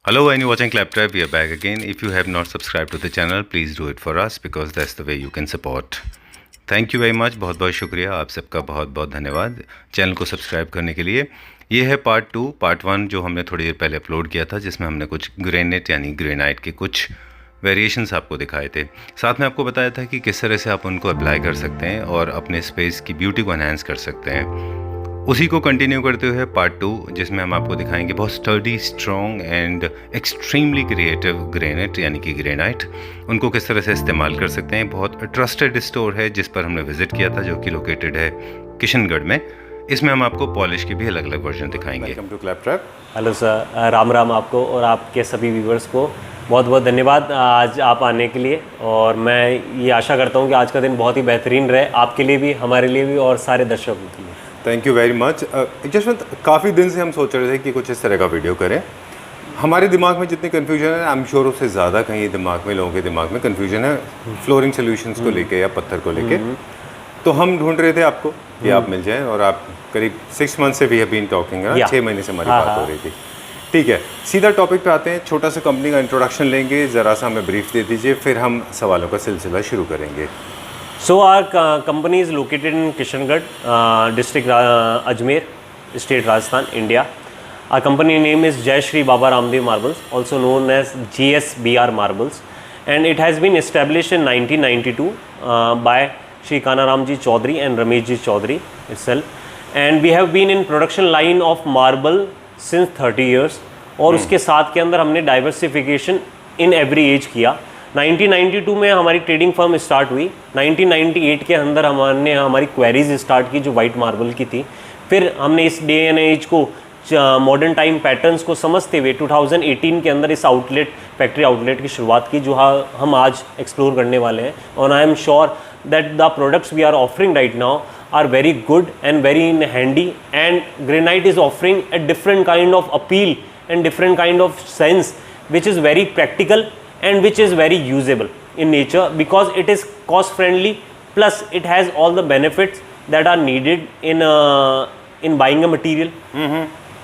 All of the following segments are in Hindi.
Hello and you're watching Claptrap. We are back again. If you have not subscribed to the channel, please do it for us because that's the way you can support. Thank you very much, बहुत बहुत शुक्रिया आप सबका, बहुत बहुत धन्यवाद चैनल को सब्सक्राइब करने के लिए। ये है पार्ट 2। पार्ट 1 जो हमने थोड़ी देर पहले अपलोड किया था, जिसमें हमने कुछ ग्रेनाइट यानी ग्रेनाइट के कुछ वेरिएशंस आपको दिखाए थे। साथ में आपको बताया था कि किस तरह से आप उनको अप्लाई कर सकते हैं और अपने स्पेस की ब्यूटी को एनहांस कर सकते हैं। उसी को कंटिन्यू करते हुए पार्ट 2, जिसमें हम आपको दिखाएंगे बहुत sturdy, strong and extremely creative granite यानी कि ग्रेनाइट, उनको किस तरह से इस्तेमाल कर सकते हैं। बहुत ट्रस्टेड स्टोर है जिस पर हमने विजिट किया था, जो कि लोकेटेड है किशनगढ़ में। इसमें हम आपको पॉलिश के भी अलग अलग वर्जन दिखाएंगे। Welcome to Claptrap. Hello sir, Ram Ram आपको और आपके सभी व्यूवर्स को बहुत बहुत धन्यवाद आज आप आने के लिए। और मैं ये आशा करता हूँ कि आज का दिन बहुत ही बेहतरीन रहे, आपके लिए भी, हमारे लिए भी और सारे दर्शकों के लिए। Thank you very much. Jaswant, काफ़ी दिन से हम सोच रहे थे कि कुछ इस तरह का वीडियो करें। हमारे दिमाग में जितनी कन्फ्यूजन है, आई एम श्योर उससे ज़्यादा कहीं दिमाग में, लोगों के दिमाग में कन्फ्यूजन है फ्लोरिंग सोल्यूशंस को लेके या पत्थर को लेके। तो हम ढूंढ रहे थे आपको कि आप मिल जाएं, और आप करीब 6 मंथ से वी हैव बीन टॉकिंग, 6 महीने से हमारी बात हो रही थी। ठीक है, सीधा टॉपिक पे आते हैं। छोटा सा कंपनी का इंट्रोडक्शन लेंगे, ज़रा सा हमें ब्रीफ दे दीजिए, फिर हम सवालों का सिलसिला शुरू करेंगे। So our company is located in Kishangarh, district Ajmer, state Rajasthan, India. Our company name is Jai Shri Baba Ramdev Marbles, also known as GSBR Marbles, and it has been established in 1992 by Shri Kanaram Ji Chaudhary and Ramesh Ji Chaudhary itself. And we have been in production line of marble since 30 years. और उसके साथ के अंदर हमने डाइवर्सिफिकेशन इन एवरी एज किया। 1992 में हमारी ट्रेडिंग फर्म स्टार्ट हुई। 1998 के अंदर हमने हमारी क्वेरीज स्टार्ट की जो वाइट मार्बल की थी। फिर हमने इस डे एंड एज को, मॉडर्न टाइम पैटर्न्स को समझते हुए 2018 के अंदर इस आउटलेट, फैक्ट्री आउटलेट की शुरुआत की, जो हम आज एक्सप्लोर करने वाले हैं। और I am sure that the products we are offering right now are very good and very handy, and granite is offering a different kind of appeal and different kind of sense, which is very practical and which is very usable in nature, because it is cost friendly, plus it has all the benefits that are needed in buying a material.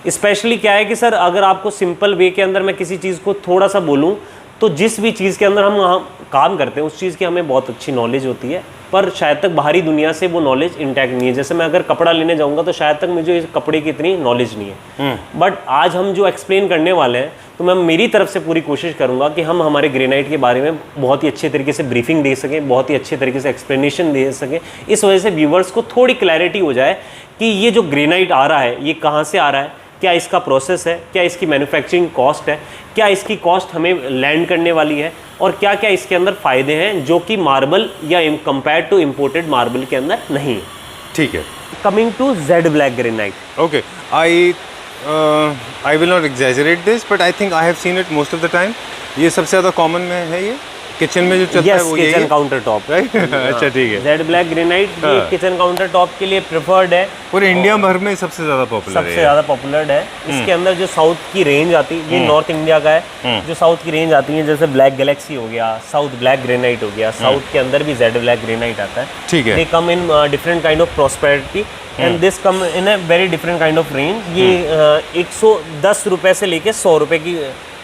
Specially क्या है कि सर, अगर आपको सिंपल वे के अंदर मैं किसी चीज़ को थोड़ा सा बोलूँ, तो जिस भी चीज़ के अंदर हम काम करते हैं उस चीज़ की हमें बहुत अच्छी नॉलेज होती है, पर शायद तक बाहरी दुनिया से वो नॉलेज इंटैक्ट नहीं है। जैसे मैं अगर कपड़ा लेने जाऊंगा तो शायद तक मुझे इस कपड़े की इतनी नॉलेज नहीं है। बट आज हम जो एक्सप्लेन करने वाले हैं, तो मैं मेरी तरफ से पूरी कोशिश करूंगा कि हम हमारे ग्रेनाइट के बारे में बहुत ही अच्छे तरीके से ब्रीफिंग दे सकें, बहुत ही अच्छे तरीके से एक्सप्लेनेशन दे सकें। इस वजह से व्यूवर्स को थोड़ी क्लैरिटी हो जाए कि ये जो ग्रेनाइट आ रहा है ये कहाँ से आ रहा है, क्या इसका प्रोसेस है, क्या इसकी मैन्युफैक्चरिंग कॉस्ट है, क्या इसकी कॉस्ट हमें लैंड करने वाली है, और क्या क्या इसके अंदर फ़ायदे हैं जो कि मार्बल या कंपेयर टू इम्पोर्टेड मार्बल के अंदर नहीं है। ठीक है, coming to Z black granite. Okay, I will not exaggerate this, but I think I have seen it most of the time. ये सबसे ज़्यादा कॉमन में है, ये किचन में जो चलता है वो ये किचन काउंटर टॉप, राइट? अच्छा, ठीक है। जेड ब्लैक ग्रेनाइट ये किचन काउंटर टॉप के लिए प्रेफर्ड है, पूरे इंडिया भर में सबसे ज़्यादा पॉपुलर है, सबसे ज़्यादा पॉपुलर है। इसके अंदर जो साउथ की रेंज आती है, ये नॉर्थ इंडिया का है, जो साउथ की रेंज आती है, जैसे ब्लैक गैलेक्सी हो गया, साउथ ब्लैक ग्रेनाइट हो गया, साउथ के अंदर भी जेड ब्लैक ग्रेनाइट आता है। ठीक है। They come in different kind of prosperity and this come in a very different kind of range. ये 110 रुपये से लेके 100 रुपये की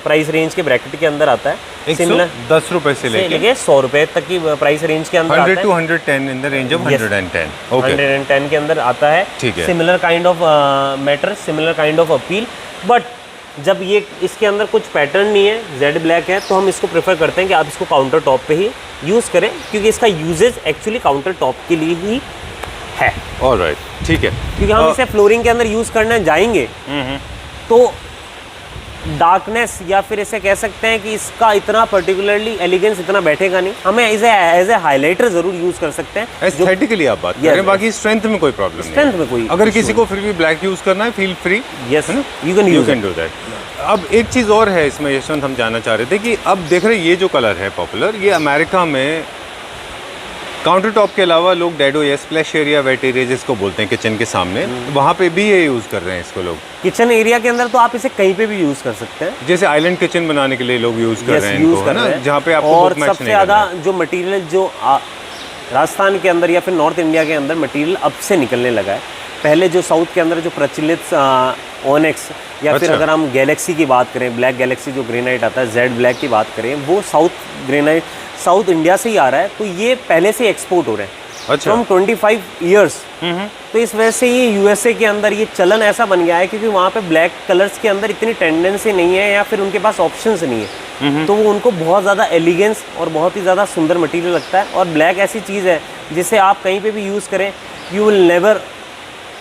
प्राइस रेंज के ब्रैकेट के अंदर आता है। 110 रुपये से लेके 100 रुपये तक की प्राइस रेंज के अंदर आता है। 100 to 110 in the range of 110। Okay, 110 के अंदर आता है। ठीक है। Similar kind of matter, similar kind of appeal. But जब ये इसके अंदर कुछ पैटर्न नहीं है, जेड ब्लैक है, तो हम इसको प्रेफर करते हैं कि आप इसको काउंटर टॉप पे ही यूज़ करें, क्योंकि इसका यूजेज एक्चुअली काउंटर टॉप के लिए ही है। ऑलराइट, ठीक है। क्योंकि हम इसे फ्लोरिंग के अंदर यूज़ करने जाएंगे तो डार्कनेस, या फिर ऐसे कह सकते हैं कि इसका इतना पर्टिकुलरली एलिगेंस इतना बैठेगा नहीं। हमें एज ए हाईलाइटर जरूर यूज कर सकते हैं। एस्थेटिकली आप बात कर रहे हैं, बाकी स्ट्रेंथ में कोई प्रॉब्लम नहीं। स्ट्रेंथ में कोई, अगर किसी को फिर भी ब्लैक यूज करना है, feel free, yes, you can do that. अब एक चीज़ और है इसमें यशवंत, हम जानना चाह रहे थे कि अब देख रहे ये जो कलर है पॉपुलर, ये अमेरिका में काउंटर टॉप के अलावा लोग डैडो या स्प्लैश एरिया, वेट एरिया जिसको बोलते हैं किचन के सामने, वहाँ पे भी ये यूज़ कर रहे हैं इसको लोग। किचन एरिया के अंदर तो आप इसे कहीं पे भी यूज़ कर सकते हैं, जैसे आइलैंड किचन बनाने के लिए लोग यूज़ कर रहे हैं इनको, ना, जहाँ पे आपको और सबसे ज़्यादा जो मटेरियल जो राजस्थान के अंदर या फिर नॉर्थ इंडिया के अंदर मटेरियल अब से निकलने लगा है, पहले जो साउथ के अंदर जो प्रचलित ओनेक्स या फिर अच्छा। अगर हम गैलेक्सी की बात करें, ब्लैक गैलेक्सी जो ग्रेनाइट आता है, जेड ब्लैक की बात करें, वो साउथ ग्रेनाइट साउथ इंडिया से ही आ रहा है, तो ये पहले से एक्सपोर्ट हो रहे हैं अच्छा। From 25 years. तो इस वजह से ये यूएसए के अंदर ये चलन ऐसा बन गया है क्योंकि वहाँ पे ब्लैक कलर्स के अंदर इतनी टेंडेंसी नहीं है या फिर उनके पास ऑप्शंस नहीं है, तो वो उनको बहुत ज़्यादा एलिगेंस और बहुत ही ज़्यादा सुंदर मटेरियल लगता है। और ब्लैक ऐसी चीज़ है जिसे आप कहीं पे भी यूज़ करें, you will never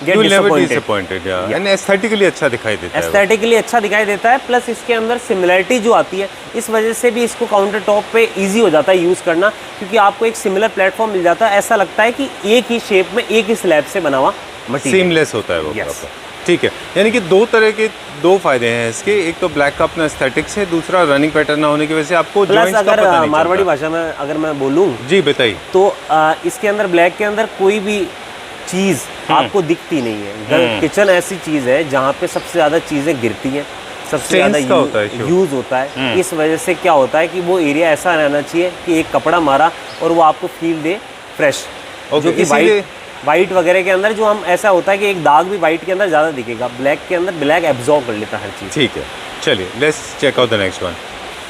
get disappointed and aesthetically अच्छा दिखाई देता है। एस्थेटिकली अच्छा दिखाई देता है, प्लस इसके अंदर सिमिलरिटी जो आती है, इस वजह से भी इसको काउंटर टॉप पे इजी हो जाता है यूज़ करना, क्योंकि आपको एक सिमिलर प्लेटफॉर्म मिल जाता है। ऐसा लगता है कि एक ही शेप में एक ही स्लैब से बना हुआ मटेरियल, सीमलेस होता है वो Yes. प्रॉपर। ठीक है, यानी कि दो तरह के दो फायदे हैं इसके, एक तो ब्लैक का अपना एस्थेटिक्स है, दूसरा रनिंग पैटर्न ना होने की वजह से आपको प्लस जॉइंट्स का अगर पता नहीं मारवाड़ी चलता। भाषा में अगर मैं बोलूँ जी बताइए। तो इसके अंदर ब्लैक के अंदर कोई भी चीज़ आपको दिखती नहीं है। किचन ऐसी चीज़ है जहाँ पे सबसे ज़्यादा चीज़ें गिरती हैं, सबसे ज़्यादा Stains का होता है show। यूज़ होता है। इस वजह से क्या होता है कि वो एरिया ऐसा रहना चाहिए कि एक कपड़ा मारा और वो आपको फील दे फ्रेश, Okay, जो कि इसीलिए- वाइट वगैरह के अंदर जो हम ऐसा होता है कि एक दाग भी वाइट के अंदर ज़्यादा दिखेगा, ब्लैक के अंदर ब्लैक एब्जॉर्ब कर लेता है हर चीज़। ठीक है, चलिए let's check out the next one.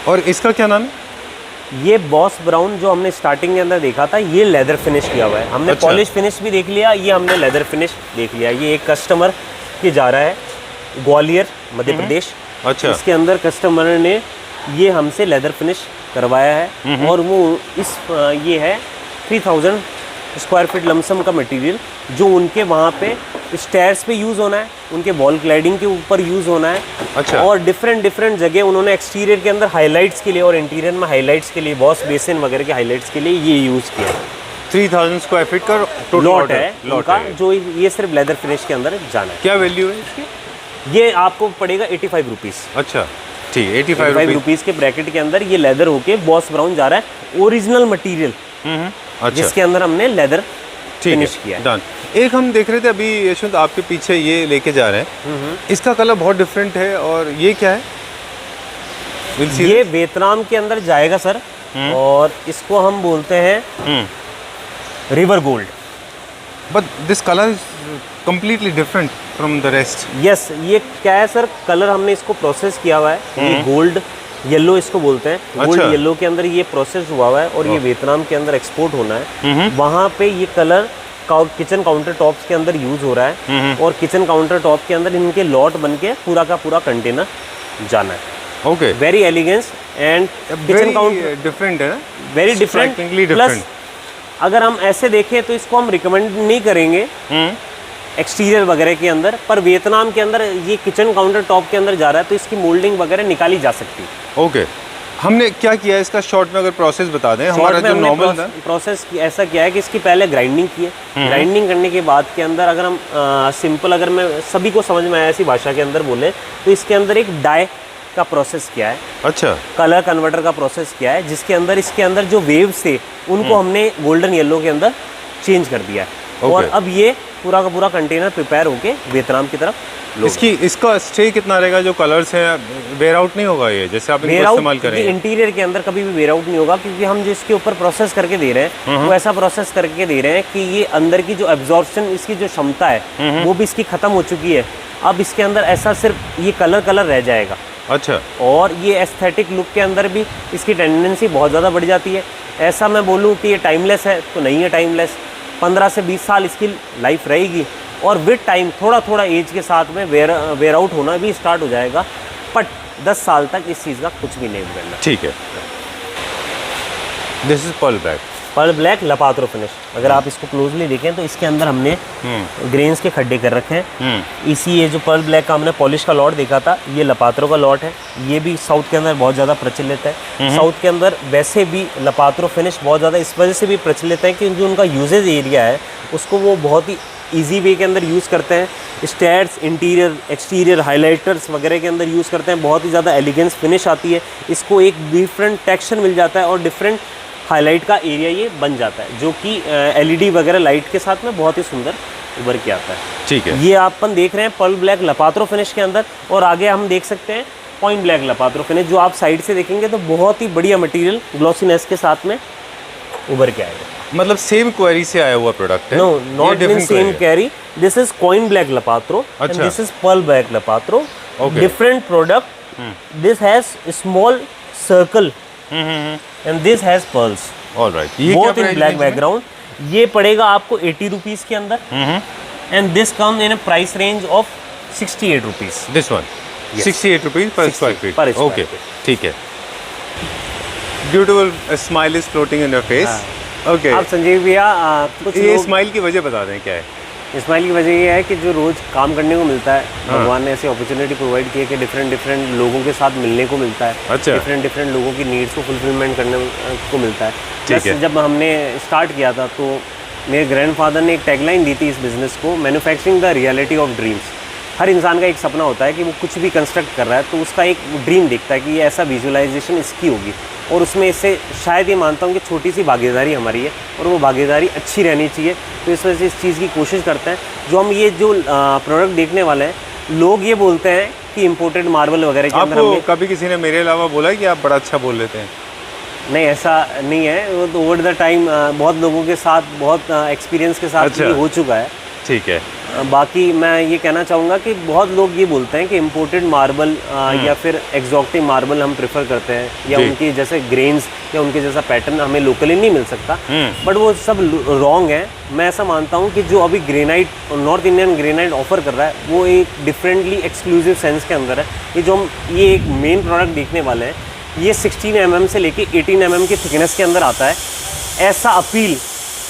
और इसका क्या नाम है? ये बॉस ब्राउन जो हमने स्टार्टिंग के अंदर देखा था, ये लेदर फिनिश किया हुआ है। हमने अच्छा। पॉलिश फिनिश भी देख लिया, ये हमने लेदर फिनिश देख लिया। ये एक कस्टमर के जा रहा है ग्वालियर मध्य प्रदेश। अच्छा। इसके अंदर कस्टमर ने ये हमसे लेदर फिनिश करवाया है और वो ये है 3000 स्क्वायर फीट लमसम का मटेरियल जो उनके वहाँ पे स्टेयर्स पे यूज़ होना है, उनके वॉल क्लैडिंग के ऊपर यूज़ होना है। अच्छा। और डिफरेंट जगह उन्होंने एक्सटीरियर के अंदर हाइलाइट्स के लिए और इंटीरियर में हाइलाइट्स के लिए, वॉश बेसिन वगैरह के हाइलाइट्स के लिए ये यूज़ किया है। 3000 स्क्वायर फीट का टोटल लॉट है लॉट उनका, है। जो ये सिर्फ लेदर फिनिश के अंदर जाना है। क्या वैल्यू है इसकी? ये आपको पड़ेगा 85 रुपीज़। अच्छा ठीक है, 85 85 रुपीज़। रुपीज़ के ब्रैकेट के अंदर ये लेदर होके बॉस ब्राउन जा रहा है, ओरिजिनल मटीरियल अच्छा जिसके अंदर हमने लेदर ठीक फिनिश है, किया है। डन। एक हम देख रहे थे अभी यशवंत आपके पीछे ये लेके जा रहे हैं, इसका कलर बहुत डिफरेंट है, और ये क्या है? We'll see ये वियतनाम के अंदर जाएगा सर, और इसको हम बोलते हैं river gold. But this colour is completely different from the rest. Yes, ये क्या है सर, कलर हमने इसको प्रोसेस किया हुआ है। ये गोल्ड येलो इसको बोलते हैं। गोल्ड अच्छा। येलो के अंदर ये प्रोसेस हुआ हुआ है और ये वियतनाम के अंदर एक्सपोर्ट होना है। वहाँ पे ये कलर किचन काउंटर टॉप्स के अंदर यूज हो रहा है और किचन काउंटर टॉप के अंदर इनके लॉट बन के पूरा का पूरा कंटेनर जाना है। Okay. Very elegance and kitchen Very counter different है ना? Very different. Strikingly plus different. अगर हम ऐसे देखें तो इसको हम रिकमेंड नहीं करेंगे एक्सटीरियर वगैरह के अंदर, पर वियतनाम के अंदर ये किचन काउंटर टॉप के अंदर जा रहा है तो इसकी मोल्डिंग वगैरह निकाली जा सकती है। ओके, हमने क्या किया है इसका शॉर्ट में अगर प्रोसेस बता दें। हमारा शॉर्ट में जो हमने नॉर्मल था प्रोसेस ऐसा किया है कि इसकी पहले ग्राइंडिंग की है। ग्राइंडिंग करने के बाद के अंदर अगर हम सिंपल, अगर मैं सभी को समझ में आया ऐसी भाषा के अंदर बोले तो इसके अंदर एक डाई का प्रोसेस किया है, अच्छा कलर कन्वर्टर का प्रोसेस किया है, जिसके अंदर इसके अंदर जो वेव्स थे उनको हमने गोल्डन येलो के अंदर चेंज कर दिया है। और Okay. अब ये पूरा का पूरा कंटेनर प्रिपेयर होके वियतनाम की तरफ लोड इसका स्टे कितना रहेगा? जो कलर्स हैं वेयर आउट नहीं होगा ये, जैसे आप इनको वेयर इस्तेमाल आउट करेंगे? इंटीरियर के अंदर कभी भी वेयर आउट नहीं होगा, क्योंकि हम जो इसके ऊपर प्रोसेस करके दे रहे हैं वो ऐसा प्रोसेस करके दे रहे हैं कि ये अंदर की जो एब्जॉर्प्शन, इसकी जो क्षमता है वो भी इसकी खत्म हो चुकी है। अब इसके अंदर ऐसा सिर्फ ये कलर रह जाएगा अच्छा, और ये एस्थेटिक लुक के अंदर भी इसकी टेंडेंसी बहुत ज़्यादा बढ़ जाती है। ऐसा मैं बोलूँ कि ये टाइमलेस है तो नहीं है टाइमलेस। 15 से 20 साल इसकी लाइफ रहेगी और विद टाइम थोड़ा एज के साथ में वेयर आउट होना भी स्टार्ट हो जाएगा, बट 10 साल तक इस चीज़ का कुछ भी नहीं बिगड़ना। ठीक है। This is pearl black. Pearl black lappato finish. अगर आप इसको क्लोजली देखें तो इसके अंदर हमने ग्रेन्स के खड्डे कर रखे हैं। इसी ये जो पर्ल ब्लैक का हमने पॉलिश का लॉट देखा था, ये लपात्रो का लॉट है। ये भी साउथ के अंदर बहुत ज़्यादा प्रचलित है। साउथ के अंदर वैसे भी लपात्रो फिनिश बहुत ज़्यादा इस वजह से भी प्रचलित है कि जो उनका यूजेज एरिया है उसको वो बहुत ही ईजी वे के अंदर यूज़ करते हैं। स्टेयर्स, इंटीरियर, एक्सटीरियर, हाइलाइटर्स वगैरह के अंदर यूज़ करते हैं। बहुत ही ज़्यादा एलिगेंस फिनिश आती है। इसको एक डिफरेंट टेक्सचर मिल जाता है और डिफरेंट हाईलाइट का एरिया ये बन जाता है, जो कि एलईडी वगैरह लाइट के साथ में बहुत ही सुंदर उभर के आता है। ठीक है। ये अपन देख रहे हैं पर्ल ब्लैक लपात्रो फिनिश के अंदर, और आगे हम देख सकते हैं पॉइंट ब्लैक लपात्रो फिनिश, जो आप साइड से देखेंगे तो बहुत ही बढ़िया मटेरियल ग्लॉसीनेस के साथ में उभर के आएगा। मतलब सेम क्वेरी से आया हुआ प्रोडक्ट है? No, not in same carry, this is coin black lappato and अच्छा। This is pearl black lappato, Okay. Different product, this has small circle and this has pearls, alright. ये क्या both in price black range में? बैकग्राउंड। ये पड़ेगा आपको 80 रुपीज़ के अंदर and this come in a price range of 68 rupees. This one 68 rupees per square feet. per square okay, feet. ठीक है। Beautiful smile is floating in your face. Okay, आप संजीव भैया कुछ ये लोग स्माइल की वजह बता दें क्या है? इस्माइल की वजह ये है कि जो रोज़ काम करने को मिलता है, भगवान ने ऐसी अपॉर्चुनिटी प्रोवाइड की है कि डिफरेंट लोगों के साथ मिलने को मिलता है, अच्छा। डिफरेंट लोगों की नीड्स को फुलफिलमेंट करने को मिलता है। ठीक Plus, है। जब हमने स्टार्ट किया था तो मेरे ग्रैंडफादर ने एक टैगलाइन दी थी इस बिज़नेस को, manufacturing the reality of dreams. हर इंसान का एक सपना होता है कि वो कुछ भी कंस्ट्रक्ट कर रहा है तो उसका एक ड्रीम दिखता है कि ये ऐसा विजुअलाइजेशन इसकी होगी, और उसमें इससे शायद ये मानता हूँ कि छोटी सी भागीदारी हमारी है और वो भागीदारी अच्छी रहनी चाहिए। तो इस वजह से इस चीज़ की कोशिश करते हैं। जो हम ये जो प्रोडक्ट देखने वाले हैं, लोग ये बोलते हैं कि इम्पोर्टेड मार्बल वगैरह के अंदर आपको हमने, कभी किसी ने मेरे अलावा बोला है कि आप बड़ा अच्छा बोल लेते हैं? नहीं ऐसा नहीं है, वो तो ओवर द टाइम बहुत लोगों के साथ, बहुत एक्सपीरियंस के साथ अच्छा। ये हो चुका है। ठीक है। बाकी मैं ये कहना चाहूँगा कि बहुत लोग ये बोलते हैं कि इम्पोर्टेड मार्बल या फिर एक्जॉटिक मार्बल हम प्रेफर करते हैं, या जी। उनके जैसे ग्रेन्स या उनके जैसा पैटर्न हमें लोकली नहीं मिल सकता, बट वो सब रॉन्ग है। मैं ऐसा मानता हूँ कि जो अभी granite, north Indian granite offer कर रहा है, वो एक डिफरेंटली एक्सक्लूसिव सेंस के अंदर है। ये जो हम ये एक मेन प्रोडक्ट देखने वाले हैं, ये 16 mm से लेके 18 mm की थिकनेस के अंदर आता है। ऐसा अपील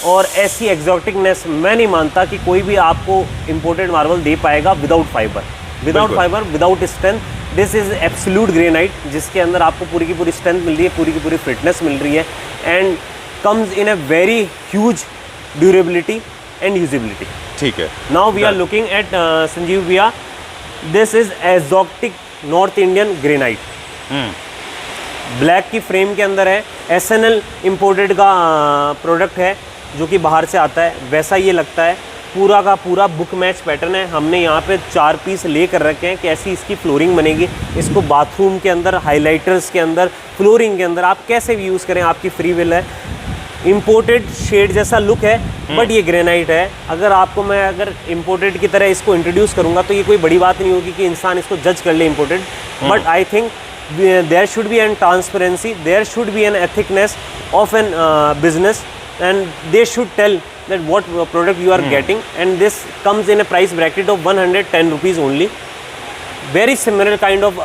और ऐसी एक्जॉटिकनेस मैं नहीं मानता कि कोई भी आपको इंपोर्टेड मार्बल दे पाएगा without fibre, without strength. This is absolute granite, जिसके अंदर आपको पूरी की पूरी स्ट्रेंथ मिल रही है, पूरी की पूरी फिटनेस मिल रही है, and comes in a very huge durability and usability. ठीक है। Now we are looking at Sanjeev भैया, this is exotic North Indian granite, black की फ्रेम के अंदर है। SNL इम्पोर्टेड का प्रोडक्ट है जो कि बाहर से आता है, वैसा ये लगता है। पूरा का पूरा बुक मैच पैटर्न है। हमने यहाँ पे 4 पीस ले कर रखे हैं, कैसी इसकी फ्लोरिंग बनेगी। इसको बाथरूम के अंदर, हाइलाइटर्स के अंदर, फ्लोरिंग के अंदर आप कैसे भी यूज़ करें, आपकी फ्री विल है। इम्पोर्टेड शेड जैसा लुक है, बट ये ग्रेनाइट है। अगर इम्पोर्टेड की तरह इसको इंट्रोड्यूस करूँगा तो ये कोई बड़ी बात नहीं होगी कि इंसान इसको जज कर ले imported, but I think there should be an transparency, there should be an ethicness of an business, and they should tell that what product you are getting, and this comes in a price bracket of 110 rupees only. Very similar kind of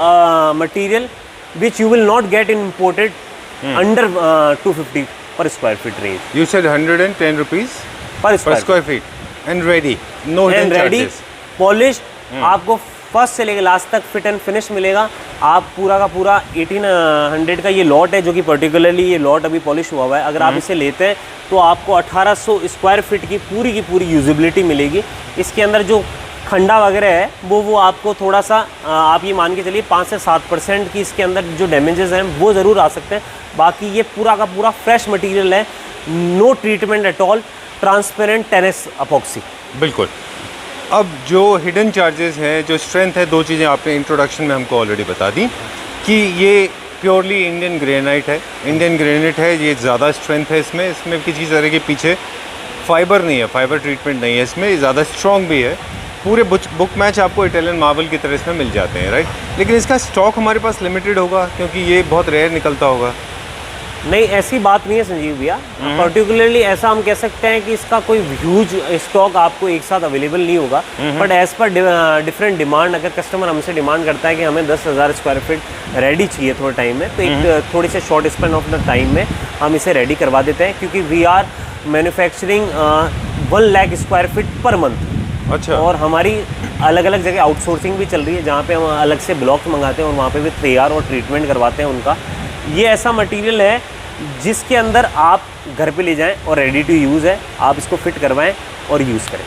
material which you will not get in imported under 250 per square feet range. You said 110 rupees per per square square feet and ready, no hidden and ready, charges. polished। आपको फर्स्ट से लेकर लास्ट तक फिट एंड फिनिश मिलेगा। आप पूरा का पूरा 1800 का ये लॉट है, जो कि पर्टिकुलरली ये लॉट अभी पॉलिश हुआ है। अगर आप इसे लेते हैं तो आपको 1800 स्क्वायर फीट की पूरी यूजिबिलिटी मिलेगी। इसके अंदर जो खंडा वगैरह है वो आपको थोड़ा सा आप ये मान के चलिए 5 से 7% की इसके अंदर जो डैमेजेस हैं वो ज़रूर आ सकते हैं। बाकी ये पूरा का पूरा फ्रेश मटेरियल है, no treatment at all, transparent tennis epoxy. बिल्कुल। अब जो हिडन चार्जेस है, जो स्ट्रेंथ है, 2 चीज़ें आपने इंट्रोडक्शन में हमको ऑलरेडी बता दी कि ये प्योरली इंडियन ग्रेनाइट है, इंडियन ग्रेनाइट है, ये ज़्यादा स्ट्रेंथ है इसमें किसी तरह के पीछे फाइबर नहीं है, फाइबर ट्रीटमेंट नहीं है इसमें, ज़्यादा स्ट्रॉन्ग भी है। पूरे बुक मैच आपको इटालियन मार्बल की तरह इसमें मिल जाते हैं, राइट। लेकिन इसका स्टॉक हमारे पास लिमिटेड होगा क्योंकि ये बहुत रेयर निकलता होगा। नहीं, ऐसी बात नहीं है संजीव भैया। पर्टिकुलरली ऐसा हम कह सकते हैं कि इसका कोई ह्यूज स्टॉक आपको एक साथ अवेलेबल नहीं होगा, but as per different demand, अगर कस्टमर हमसे डिमांड करता है कि हमें 10,000 स्क्वायर फीट रेडी चाहिए थोड़े टाइम में, तो एक थोड़े से short span of the time में हम इसे रेडी करवा देते हैं, क्योंकि we are manufacturing 1 lakh square feet per month. अच्छा। और हमारी अलग अलग जगह आउटसोर्सिंग भी चल रही है, जहाँ पे हम अलग से ब्लॉक मंगाते हैं और वहाँ पे भी तैयार और ट्रीटमेंट करवाते हैं उनका। ये ऐसा मटेरियल है जिसके अंदर आप घर पे ले जाएं और रेडी टू यूज़ है, आप इसको फिट करवाएं और यूज़ करें।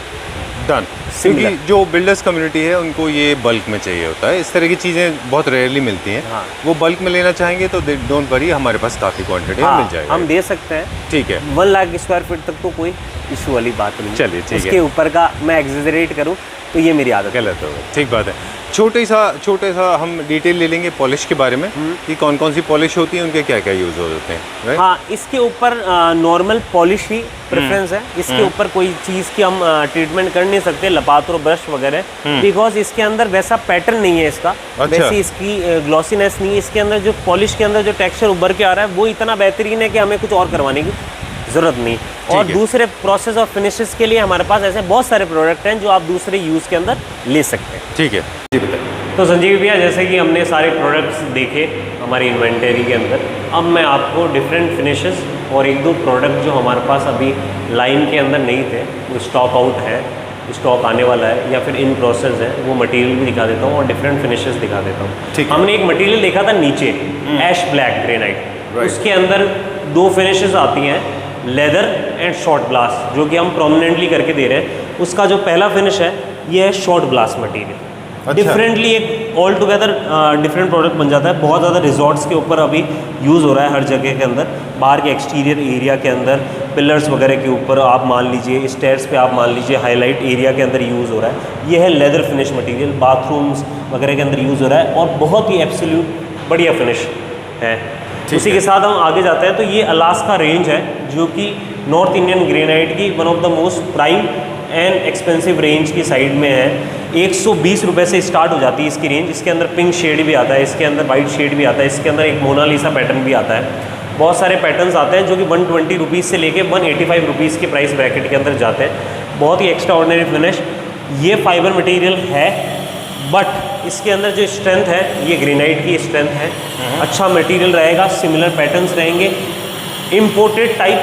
डन। क्योंकि जो बिल्डर्स कम्युनिटी है उनको ये बल्क में चाहिए होता है, इस तरह की चीज़ें बहुत रेयरली मिलती हैं। हाँ। वो बल्क में लेना चाहेंगे तो डोंट वरी, हमारे पास काफ़ी क्वांटिटी में मिल जाएगा। हम दे सकते हैं। ठीक है। 1 लाख स्क्वायर फीट तक तो कोई इशू वाली बात नहीं। चलिए, ठीक है। उसके ऊपर का मैं एग्जेजरेट करूँ तो ये मेरी आदत है। गलत होगा, ठीक बात है। छोटे सा हम डिटेल ले लेंगे पॉलिश के बारे में कि कौन कौन सी पॉलिश होती है, उनके क्या क्या यूज़ होते हैं, राइट? हाँ, इसके ऊपर नॉर्मल पॉलिश ही प्रेफरेंस है। इसके ऊपर कोई चीज़ की हम ट्रीटमेंट कर नहीं सकते, लपात्रो ब्रश वगैरह, बिकॉज इसके अंदर वैसा पैटर्न नहीं है इसका। वैसी इसकी ग्लॉसीनेस नहीं है। इसके अंदर जो पॉलिश के अंदर जो टेक्सचर उभर के आ रहा है वो इतना बेहतरीन है कि हमें कुछ और करवाने की ज़रूरत नहीं। और दूसरे प्रोसेस और फिनिशेस के लिए हमारे पास ऐसे बहुत सारे प्रोडक्ट हैं जो आप दूसरे यूज़ के अंदर ले सकते हैं। ठीक है जी, बताइए। तो संजीव भैया, जैसे कि हमने सारे प्रोडक्ट्स देखे हमारी इन्वेंटरी के अंदर, अब मैं आपको डिफरेंट फिनिशेस और एक दो प्रोडक्ट जो हमारे पास अभी लाइन के अंदर नहीं थे, वो स्टॉक आउट है, स्टॉक आने वाला है या फिर इन प्रोसेस है, वो मटेरियल भी दिखा देता हूँ और डिफरेंट फिनिशेस दिखा देता हूँ। हमने एक मटेरियल देखा था नीचे, ऐश ब्लैक ग्रेनाइट, उसके अंदर दो फिनिशेस आती हैं, लेदर एंड शॉर्ट ब्लास्ट, जो कि हम प्रोमिनेंटली करके दे रहे हैं। उसका जो पहला फिनिश है ये है शॉर्ट ब्लास्ट मटेरियल। डिफरेंटली एक ऑल टुगेदर डिफरेंट प्रोडक्ट बन जाता है। बहुत ज़्यादा रिजॉर्ट्स के ऊपर अभी यूज़ हो रहा है हर जगह के अंदर, बाहर के एक्सटीरियर एरिया के अंदर, पिलर्स वगैरह के ऊपर आप मान लीजिए, स्टेयर्स पे आप मान लीजिए, हाईलाइट एरिया के अंदर यूज़ हो रहा है। ये है लेदर फिनिश मटेरियल, बाथरूम्स वगैरह के अंदर यूज़ हो रहा है और बहुत ही एब्सोल्यूट बढ़िया फिनिश है। उसी के साथ हम आगे जाते हैं तो ये अलास्का रेंज है, जो कि नॉर्थ इंडियन ग्रेनाइट की one of the most prime and expensive range की साइड में है। 120 रुपये से स्टार्ट हो जाती है इसकी रेंज। इसके अंदर पिंक शेड भी आता है, इसके अंदर वाइट शेड भी आता है, इसके अंदर एक मोनालिसा पैटर्न भी आता है। बहुत सारे पैटर्न्स आते हैं जो कि 120 रुपीज़ से लेके 185 रुपीज़ के प्राइस ब्रैकेट के अंदर जाते हैं। बहुत ही एक्स्ट्रा ऑर्डिनरी फिनिश। ये फाइबर मटेरियल है, बट इसके अंदर जो स्ट्रेंथ है ये ग्रेनाइट की स्ट्रेंथ है। अच्छा मटेरियल रहेगा, सिमिलर पैटर्न्स रहेंगे, इम्पोर्टेड टाइप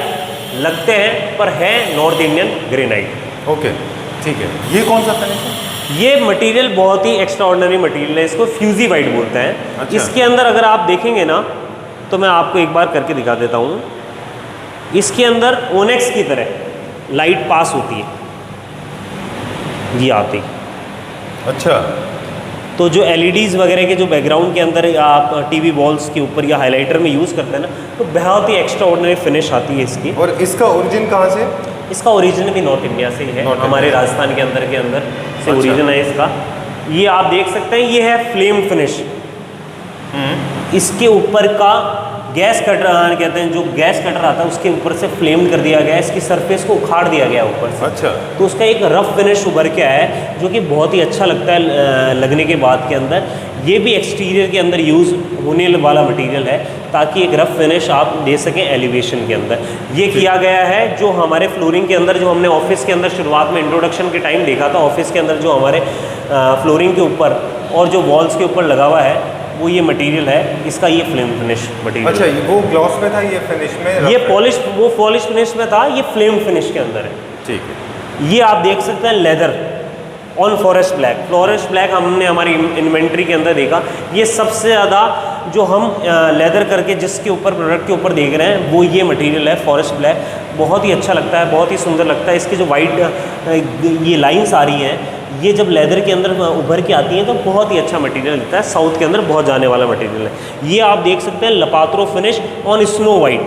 लगते हैं पर है नॉर्थ इंडियन ग्रेनाइट। ओके, ठीक है। ये कौन सा फिनिश है? ये मटेरियल बहुत ही एक्स्ट्रा ऑर्डिनरी मटेरियल है, इसको फ्यूजी वाइट बोलते हैं। अच्छा। इसके अंदर अगर आप देखेंगे ना, तो मैं आपको एक बार करके दिखा देता हूँ। इसके अंदर ओनेक्स की तरह लाइट पास होती है, ये आती। अच्छा। तो जो LEDs वगैरह के जो बैकग्राउंड के अंदर आप टीवी वॉल्स के ऊपर या हाइलाइटर में यूज़ करते हैं ना, तो बहुत ही एक्स्ट्रा ऑर्डिनरी फिनिश आती है इसकी। और इसका ओरिजिन कहाँ से? इसका ओरिजिन भी नॉर्थ इंडिया से ही है, हमारे राजस्थान के अंदर से ओरिजिन है इसका। ये आप देख सकते हैं, ये है फ्लेम फिनिश। इसके ऊपर का गैस कटर कहते हैं, जो गैस कटर आता है उसके ऊपर से फ्लेम कर दिया गया है, इसकी सरफेस को उखाड़ दिया गया ऊपर से। अच्छा। तो उसका एक रफ फिनिश उभर के आया है, जो कि बहुत ही अच्छा लगता है लगने के बाद के अंदर। ये भी एक्सटीरियर के अंदर यूज़ होने वाला मटेरियल है, ताकि एक रफ फिनिश आप दे सकें एलिवेशन के अंदर। ये किया गया है जो हमारे फ्लोरिंग के अंदर, जो हमने ऑफिस के अंदर शुरुआत में इंट्रोडक्शन के टाइम देखा था, ऑफिस के अंदर जो हमारे फ्लोरिंग के ऊपर और जो वॉल्स के ऊपर लगा हुआ है, वो ये मटेरियल है। इसका ये फ्लेम फिनिश मटेरियल। अच्छा, वो ग्लॉस में था, ये फिनिश में? ये पॉलिश, वो पॉलिश फिनिश में था, ये फ्लेम फिनिश के अंदर है। ठीक है। ये आप देख सकते हैं leather on forest black. Forest black हमने हमारी इन्वेंट्री के अंदर देखा, ये सबसे ज़्यादा जो हम लेदर करके जिसके ऊपर प्रोडक्ट के ऊपर देख रहे हैं, वो ये मटेरियल है फॉरेस्ट ब्लैक। बहुत ही अच्छा लगता है, बहुत ही सुंदर लगता है। इसकी जो वाइट ये लाइंस आ रही हैं, ये जब लेदर के अंदर उभर के आती हैं तो बहुत ही अच्छा मटेरियल लगता है। साउथ के अंदर बहुत जाने वाला मटेरियल है। ये आप देख सकते हैं lappato finish on snow white.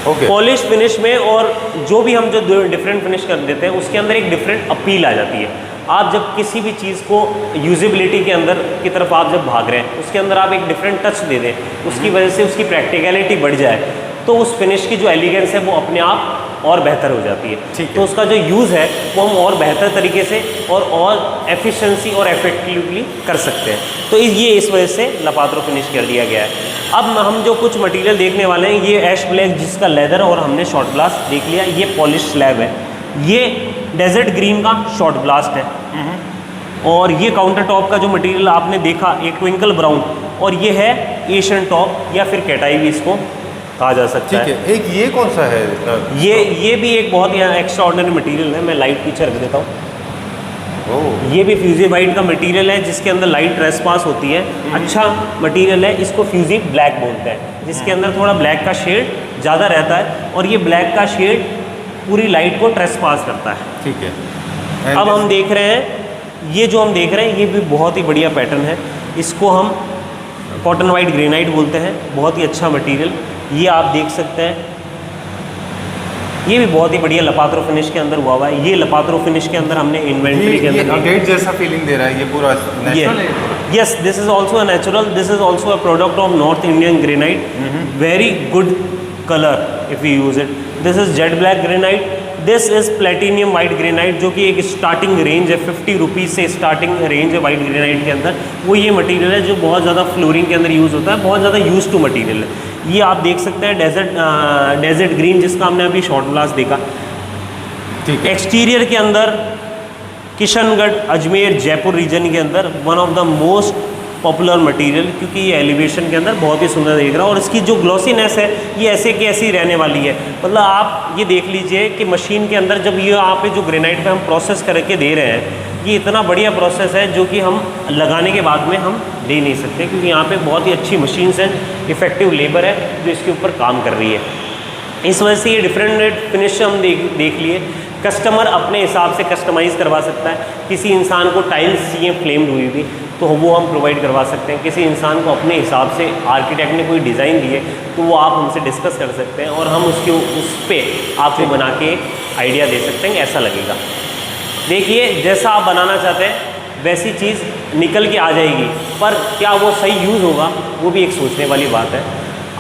Okay. Polish finish में और जो भी हम जो डिफरेंट फिनिश कर देते हैं, उसके अंदर एक डिफरेंट अपील आ जाती है। आप जब किसी भी चीज़ को यूजेबिलिटी के अंदर की तरफ आप जब भाग रहे हैं, उसके अंदर आप एक डिफरेंट टच दे दें, उसकी वजह से उसकी प्रैक्टिकलिटी बढ़ जाए, तो उस फिनिश की जो एलिगेंस है वो अपने आप और बेहतर हो जाती है। तो उसका जो यूज़ है वो हम और बेहतर तरीके से और एफिशिएंसी और इफेक्टिवली कर सकते हैं। तो ये इस वजह से लपात्रो फिनिश कर दिया गया है। अब हम जो कुछ मटेरियल देखने वाले हैं, ये ऐश ब्लैक जिसका लेदर और हमने शॉर्ट ब्लास्ट देख लिया, ये पॉलिश स्लैब है। ये डेजर्ट ग्रीन का शॉर्ट ब्लास्ट है। और ये काउंटर टॉप का जो मटेरियल आपने देखा, एक ट्विंकल ब्राउन, और ये है एशियन टॉप या फिर कैटाई भी इसको कहा जा सकता है। ठीक है। एक ये कौन सा है? ये भी एक बहुत ही एक्स्ट्रा ऑर्डिनरी मटेरियल है। मैं लाइट पीछे रख देता हूँ। ये भी फ्यूजी वाइट का मटेरियल है, जिसके अंदर लाइट ट्रेस पास होती है। अच्छा मटेरियल है। इसको फ्यूजी ब्लैक बोलते हैं, जिसके अंदर थोड़ा ब्लैक का शेड ज़्यादा रहता है, और ये ब्लैक का शेड पूरी लाइट को ट्रेस पास करता है। ठीक है। अब हम देख रहे हैं, ये जो हम देख रहे हैं, ये भी बहुत ही बढ़िया पैटर्न है। इसको हम कॉटन वाइट ग्रेनाइट बोलते हैं। बहुत ही अच्छा मटेरियल। ये आप देख सकते हैं, ये भी बहुत ही बढ़िया लपात्रो फिनिश के अंदर हुआ है। ये लपात्रो फिनिश के अंदर हमने इन्वेंट्री के ये अंदर अगेट जैसा फीलिंग दे रहा है, ये पूरा नेचुरल है। Yes, this is also a natural. This is also a product of North Indian granite. Very good color if we use it. This is jet black granite. This is platinum white granite, जो कि एक स्टार्टिंग रेंज है 50 रुपीज़ से स्टार्टिंग रेंज है वाइट ग्रेनाइट के अंदर। वो ये मटेरियल है जो बहुत ज़्यादा फ्लोरिंग के अंदर यूज़ होता है, बहुत ज़्यादा यूज टू मटेरियल है। ये आप देख सकते हैं डेजर्ट ग्रीन, जिसका हमने अभी शॉर्ट ग्लास देखा। ठीक है। एक्सटीरियर के अंदर किशनगढ़, अजमेर, जयपुर रीजन के अंदर one of the most popular material, क्योंकि ये एलिवेशन के अंदर बहुत ही सुंदर दिख रहा है और इसकी जो ग्लॉसीनेस है ये ऐसे की ऐसी रहने वाली है। मतलब आप ये देख लीजिए कि मशीन के अंदर जब ये यहाँ पे जो ग्रेनाइट पे हम प्रोसेस करके दे रहे हैं, ये इतना बढ़िया प्रोसेस है जो कि हम लगाने के बाद में हम दे नहीं सकते, क्योंकि यहाँ पे बहुत ही अच्छी मशीन्स हैं, इफेक्टिव लेबर है जो इसके ऊपर काम कर रही है। इस वजह से ये डिफरेंट फिनिश हम देख लिए। कस्टमर अपने हिसाब से कस्टमाइज़ करवा सकता है। किसी इंसान को टाइल्स चाहिए फ्लेम्ड हुई भी, तो वो हम प्रोवाइड करवा सकते हैं। किसी इंसान को अपने हिसाब से आर्किटेक्ट ने कोई डिज़ाइन दिए, तो वो आप हमसे डिस्कस कर सकते हैं और हम उस पर आपको बना के आइडिया दे सकते हैं ऐसा लगेगा। देखिए, जैसा आप बनाना चाहते हैं वैसी चीज़ निकल के आ जाएगी, पर क्या वो सही यूज़ होगा वो भी एक सोचने वाली बात है।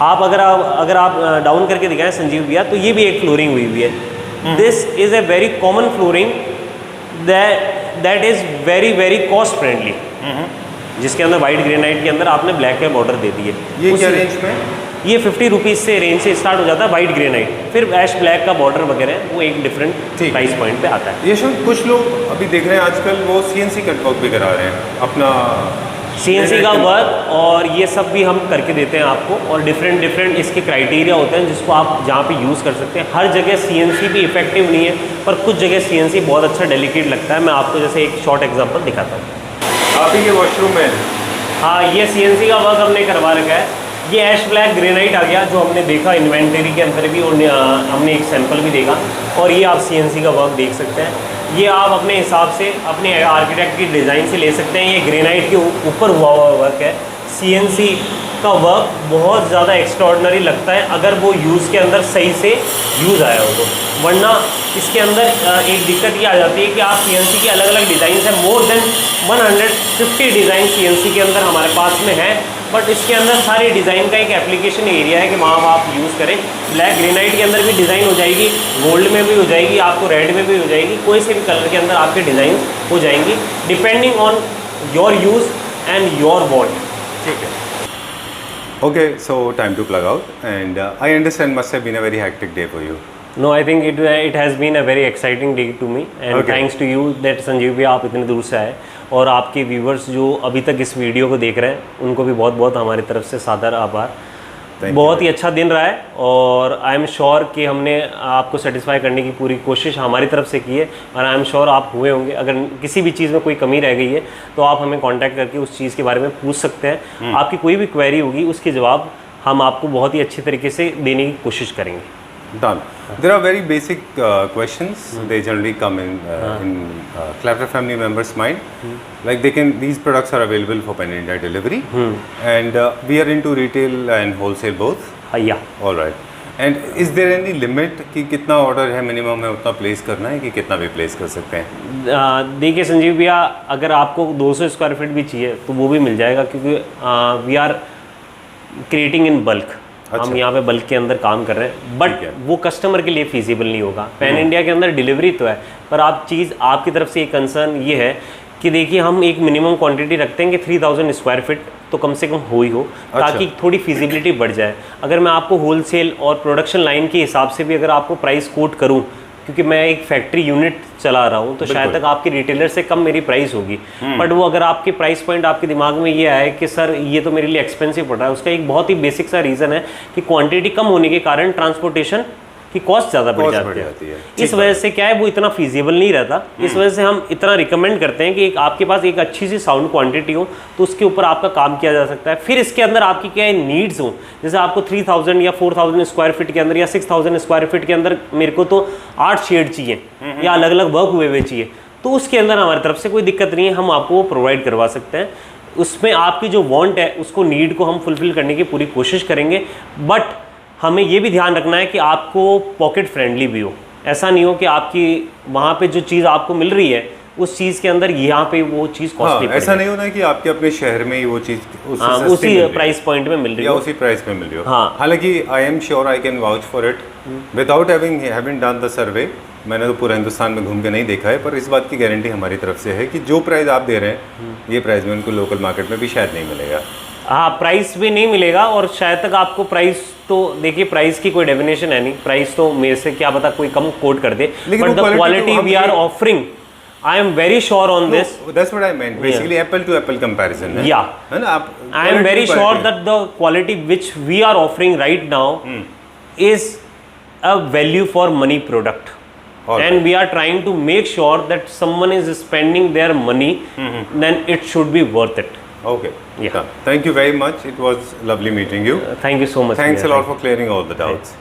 आप अगर आप डाउन करके दिखाएं संजीव भैया, तो ये भी एक फ्लोरिंग हुई हुई है। This is a very common flooring that is very very cost friendly, जिसके अंदर वाइट ग्रेनाइट के अंदर आपने ब्लैक का बॉर्डर दे दिए। ये क्या रेंज में? ये 50 रुपीज़ से रेंज से स्टार्ट हो जाता है वाइट ग्रेनाइट, फिर ऐश ब्लैक का बॉर्डर वगैरह वो एक डिफरेंट प्राइस पॉइंट पे आता है। ये शायद कुछ लोग अभी देख रहे हैं आजकल वो CNC कट वर्क भी करा रहे हैं अपना, CNC का वर्क और ये सब भी हम करके देते हैं आपको, और डिफरेंट इसके क्राइटेरिया होते हैं जिसको आप जहाँ पे यूज़ कर सकते हैं। हर जगह CNC भी इफेक्टिव नहीं है, पर कुछ जगह CNC बहुत अच्छा डेलिकेट लगता है। मैं आपको जैसे एक शॉर्ट एग्जांपल दिखाता हूँ। आप ही के वॉशरूम में? हाँ, ये CNC का वर्क हमने करवा रखा है। ये ऐश ब्लैक ग्रेनाइट आ गया जो हमने देखा इन्वेंटरी के अंदर भी, और हमने एक सैंपल भी देखा, और ये आप CNC का वर्क देख सकते हैं। ये आप अपने हिसाब से अपने आर्किटेक्ट की डिज़ाइन से ले सकते हैं। ये ग्रेनाइट के ऊपर हुआ वर्क है। CNC का वर्क बहुत ज़्यादा एक्स्ट्रॉर्डनरी लगता है अगर वो यूज़ के अंदर सही से यूज़ आया हो तो, वरना इसके अंदर एक दिक्कत ये आ जाती है कि आप CNC के अलग अलग डिज़ाइन हैं, मोर देन 150 डिज़ाइन CNC के अंदर हमारे पास में है, बट इसके अंदर सारे डिज़ाइन का एक एप्लीकेशन एरिया है कि वहाँ आप यूज़ करें। ब्लैक ग्रेनाइट के अंदर भी डिज़ाइन हो जाएगी, गोल्ड में भी हो जाएगी, आपको रेड में भी हो जाएगी, कोई से भी कलर के अंदर आपके डिज़ाइन हो जाएंगी depending on your use and your want. ठीक है। Okay, so time to plug out, and I understand must have been a very hectic day for you. No, I think it has been a very exciting day to me, and Okay. thanks to you that Sanjeev भी आप इतने दूर से आए, और आपके व्यूवर्स जो अभी तक इस वीडियो को देख रहे हैं उनको भी बहुत बहुत हमारी तरफ से सादर आभार। बहुत ही अच्छा दिन रहा है, और आई एम श्योर कि हमने आपको सेटिस्फाई करने की पूरी कोशिश हमारी तरफ से की है, और आई एम श्योर आप हुए होंगे। अगर किसी भी चीज़ में कोई कमी रह गई है तो आप हमें कांटेक्ट करके उस चीज़ के बारे में पूछ सकते हैं। आपकी कोई भी क्वेरी होगी उसके जवाब हम आपको बहुत ही अच्छी तरीके से देने की कोशिश करेंगे। Done. There are very basic questions. They generally come in Clapper family members' mind. Like these products are available for Pan India delivery, and we are into retail and wholesale both. या All right. And is there any limit कि कितना ऑर्डर है मिनिमम है उतना प्लेस करना है कि कितना भी प्लेस कर सकते हैं? देखिए संजीव भैया, अगर आपको 200 स्क्वायर फीट भी चाहिए तो वो भी मिल जाएगा, क्योंकि we are creating in bulk. हम यहाँ पे बल्क के अंदर काम कर रहे हैं, बट वो कस्टमर के लिए फीजिबल नहीं होगा। पैन इंडिया के अंदर डिलीवरी तो है, पर आपकी तरफ से एक कंसर्न ये है कि देखिए हम एक मिनिमम क्वांटिटी रखते हैं कि 3000 स्क्वायर फीट तो कम से कम हो, ताकि थोड़ी फिजिबिलिटी बढ़ जाए। अगर मैं आपको होलसेल और प्रोडक्शन लाइन के हिसाब से भी अगर आपको प्राइस कोट करूं, क्योंकि मैं एक फैक्ट्री यूनिट चला रहा हूं, तो शायद तक आपके रिटेलर से कम मेरी प्राइस होगी। बट वो अगर आपके प्राइस पॉइंट आपके दिमाग में ये आए कि सर ये तो मेरे लिए एक्सपेंसिव पड़ रहा है, उसका एक बहुत ही बेसिक सा रीज़न है कि क्वांटिटी कम होने के कारण ट्रांसपोर्टेशन की कॉस्ट ज़्यादा बढ़ जाती है। इस वजह से क्या है, वो इतना फीजिबल नहीं रहता। इस वजह से हम इतना रिकमेंड करते हैं कि आपके पास एक अच्छी सी साउंड क्वांटिटी हो तो उसके ऊपर आपका काम किया जा सकता है। फिर इसके अंदर आपकी क्या है नीड्स हो, जैसे आपको 3000 या 4000 स्क्वायर फीट के अंदर या 6000 स्क्वायर फीट के अंदर मेरे को तो 8 शेड चाहिए या अलग अलग वर्क हुए चाहिए, तो उसके अंदर हमारी तरफ से कोई दिक्कत नहीं है, हम आपको वो प्रोवाइड करवा सकते हैं। उसमें आपकी जो वांट है उसको नीड को हम फुलफिल करने की पूरी कोशिश करेंगे, बट हमें ये भी ध्यान रखना है कि आपको पॉकेट फ्रेंडली भी हो। ऐसा नहीं हो कि आपकी वहाँ पे जो चीज़ आपको मिल रही है उस चीज़ के अंदर यहाँ पे वो चीज़ कॉस्टली ऐसा नहीं होना है कि आपके अपने शहर में ही वो चीज़ उसी प्राइस पॉइंट में मिल रही या हो। उसी प्राइस में मिल रही हो। हाँ। हालांकि आई am sure I can vouch for it without having done the survey. मैंने तो पूरा हिंदुस्तान में घूम के नहीं देखा है, पर इस बात की गारंटी हमारी तरफ से है कि जो प्राइस आप दे रहे हैं ये प्राइस में उनको लोकल मार्केट में भी शायद नहीं मिलेगा। हाँ, प्राइस भी नहीं मिलेगा और शायद तक आपको प्राइस तो देखिए, प्राइस की कोई डेफिनेशन है नहीं। प्राइस तो मेरे से क्या पता कोई कम कोट कर दे, लेकिन बट वो द quality क्वालिटी तो we are offering, I am very sure on this. That's what I meant, basically apple to apple comparison है। Yeah. है ना, आप I am very sure that the quality which we are offering right now is a value for money product. All And we are trying to make sure that someone is spending their money, then it should be worth it. Okay. Yeah. Thank you very much. It was lovely meeting you. Thank you so much. Thanks a Priya. lot for clearing all the doubts.